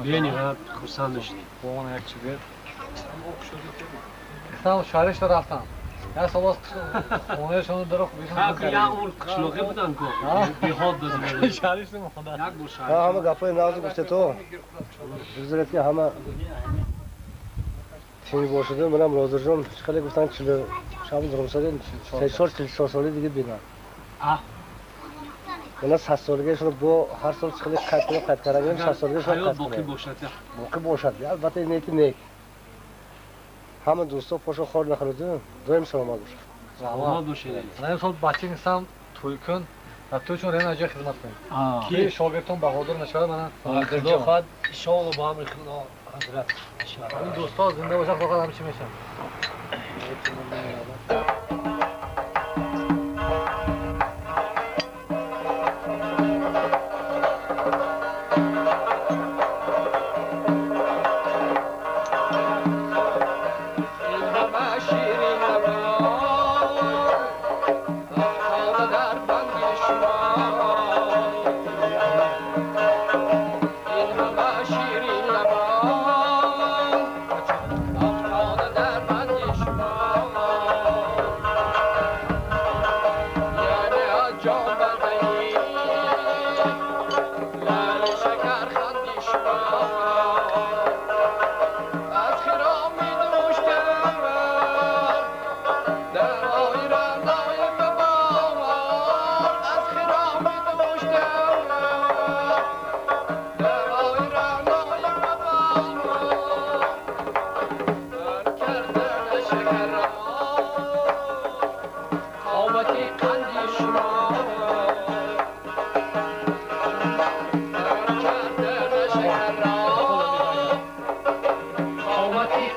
بیاییم خرسند داشتیم. بابا یک چی بیاد. گفتم شهرش رفتم. یا سواس خونهشون درو بیشتر. یا اون قشلوقی بودن کو. بیخود دادن. شهرش نمیخواد. یک بار شهر. همه گپای ناز گفته تو. بزرگی همه تیم باشده منم رازرجان خیلی گفتن 40 شب درم سال 44 سالی دیگه بیدن. اینا 60 سالگیشون با هر سال خیلی قد کردن 60 سالگیشون قد باقی باشد. باقی باشد. البته نیکی نیک. همه دوستا پاشو خور نخوردن. دویم سلامت باشه. سلامت باشه. من سال بچه نیستم توی کن و تو چون رن اجا خدمت کنیم. کی شاگردتون بهادر نشود من خدا خواهد شما با هم خدا حضرت این دوستا زنده باشن فقط همه چی میشن.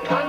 Come